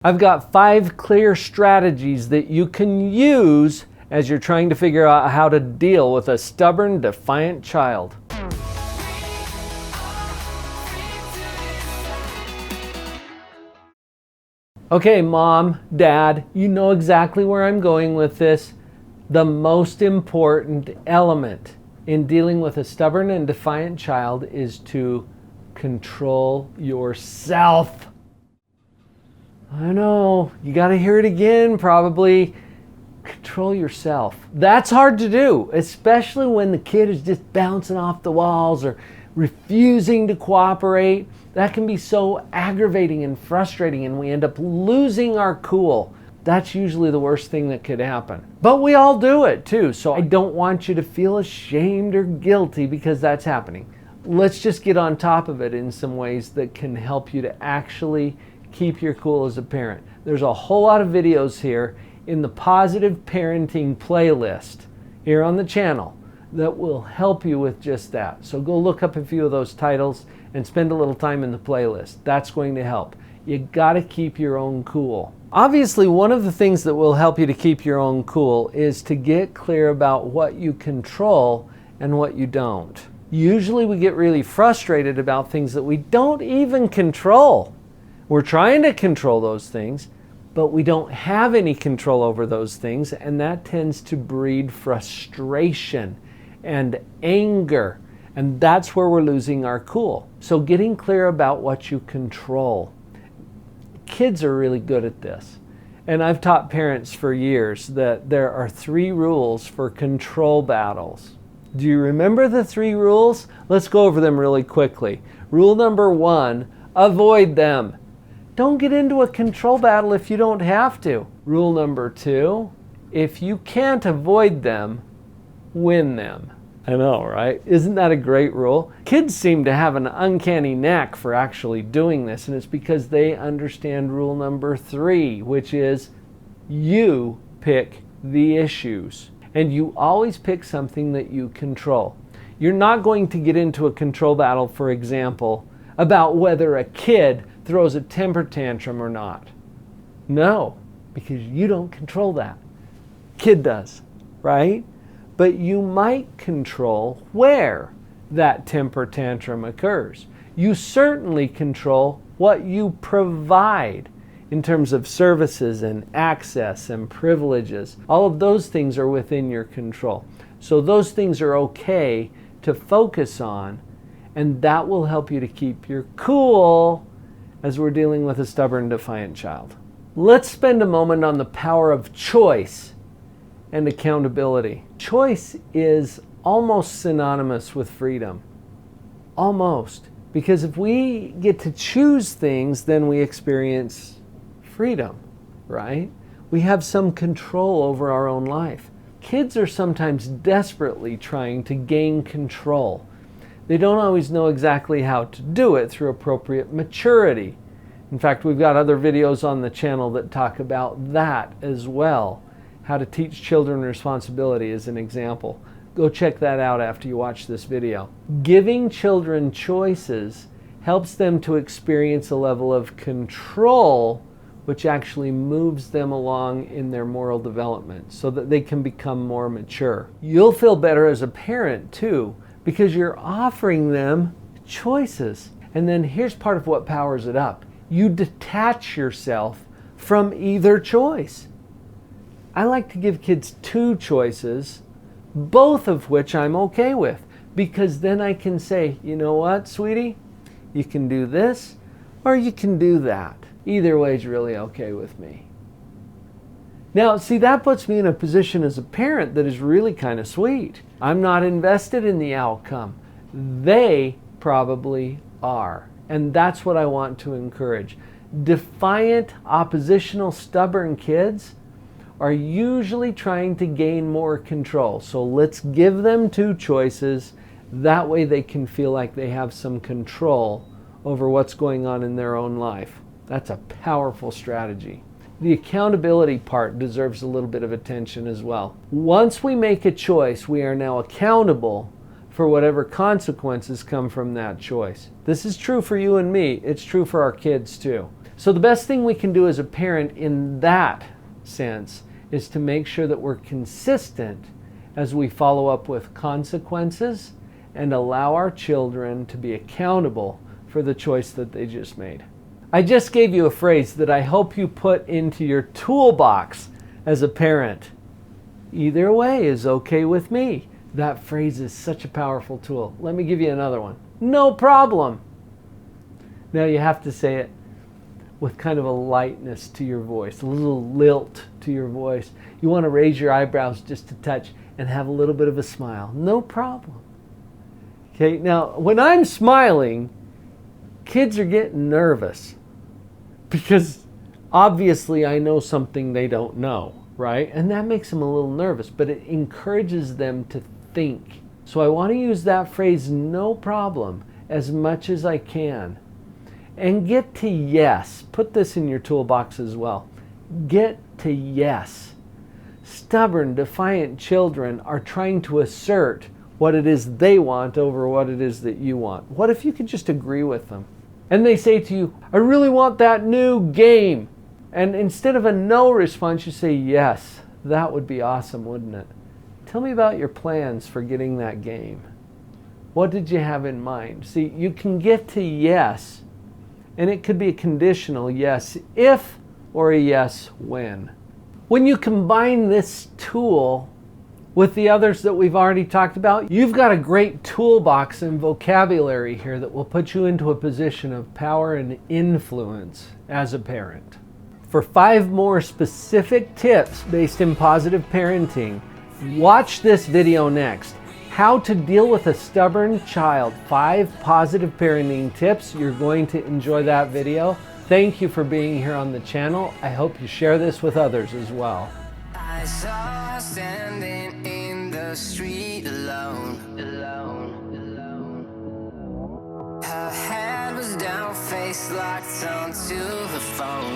I've got 5 clear strategies that you can use as you're trying to figure out how to deal with a stubborn, defiant child. Okay, Mom, Dad, you know exactly where I'm going with this. The most important element in dealing with a stubborn and defiant child is to control yourself. I know, you got to hear it again probably. Control yourself. That's hard to do, especially when the kid is just bouncing off the walls or refusing to cooperate. That can be so aggravating and frustrating, and we end up losing our cool. That's usually the worst thing that could happen. But we all do it too, so I don't want you to feel ashamed or guilty because that's happening. Let's just get on top of it in some ways that can help you to actually keep your cool as a parent. There's a whole lot of videos here in the Positive Parenting playlist here on the channel that will help you with just that. So go look up a few of those titles and spend a little time in the playlist. That's going to help. You got to keep your own cool. Obviously, one of the things that will help you to keep your own cool is to get clear about what you control and what you don't. Usually we get really frustrated about things that we don't even control. We're trying to control those things, but we don't have any control over those things, and that tends to breed frustration and anger, and that's where we're losing our cool. So getting clear about what you control. Kids are really good at this, and I've taught parents for years that there are 3 rules for control battles. Do you remember the 3 rules? Let's go over them really quickly. Rule number 1, avoid them. Don't get into a control battle if you don't have to. Rule number 2, if you can't avoid them, win them. I know, right? Isn't that a great rule? Kids seem to have an uncanny knack for actually doing this, and it's because they understand rule number 3, which is you pick the issues. And you always pick something that you control. You're not going to get into a control battle, for example, about whether a kid throws a temper tantrum or not. No, because you don't control that. Kid does, right? But you might control where that temper tantrum occurs. You certainly control what you provide in terms of services and access and privileges. All of those things are within your control. So those things are okay to focus on, and that will help you to keep your cool as we're dealing with a stubborn, defiant child. Let's spend a moment on the power of choice and accountability. Choice is almost synonymous with freedom. Almost. Because if we get to choose things, then we experience freedom, right? We have some control over our own life. Kids are sometimes desperately trying to gain control. They don't always know exactly how to do it through appropriate maturity. In fact, we've got other videos on the channel that talk about that as well. How to teach children responsibility is an example. Go check that out after you watch this video. Giving children choices helps them to experience a level of control which actually moves them along in their moral development so that they can become more mature. You'll feel better as a parent too, because you're offering them choices. And then here's part of what powers it up. You detach yourself from either choice. I like to give kids 2 choices, both of which I'm okay with, because then I can say, you know what, sweetie? You can do this or you can do that. Either way is really okay with me. Now, see, that puts me in a position as a parent that is really kind of sweet. I'm not invested in the outcome. They probably are. And that's what I want to encourage. Defiant, oppositional, stubborn kids are usually trying to gain more control. So let's give them 2 choices. That way they can feel like they have some control over what's going on in their own life. That's a powerful strategy. The accountability part deserves a little bit of attention as well. Once we make a choice, we are now accountable for whatever consequences come from that choice. This is true for you and me. It's true for our kids too. So the best thing we can do as a parent in that sense is to make sure that we're consistent as we follow up with consequences and allow our children to be accountable for the choice that they just made. I just gave you a phrase that I hope you put into your toolbox as a parent. Either way is okay with me. That phrase is such a powerful tool. Let me give you another one. No problem. Now you have to say it with kind of a lightness to your voice, a little lilt to your voice. You want to raise your eyebrows just a touch and have a little bit of a smile. No problem. Okay, now when I'm smiling, kids are getting nervous because obviously I know something they don't know, right? And that makes them a little nervous, but it encourages them to think. So I want to use that phrase, no problem, as much as I can. And get to yes. Put this in your toolbox as well. Get to yes. Stubborn, defiant children are trying to assert what it is they want over what it is that you want. What if you could just agree with them? And they say to you, I really want that new game. And instead of a no response, you say yes. That would be awesome, wouldn't it? Tell me about your plans for getting that game. What did you have in mind? See, you can get to yes. And it could be a conditional yes if or a yes when. When you combine this tool with the others that we've already talked about, you've got a great toolbox and vocabulary here that will put you into a position of power and influence as a parent. For 5 more specific tips based in positive parenting, watch this video next. How to deal with a stubborn child. 5 positive parenting tips. You're going to enjoy that video. Thank you for being here on the channel. I hope you share this with others as well. I saw her standing in the street alone. Her head was down, face locked onto the phone.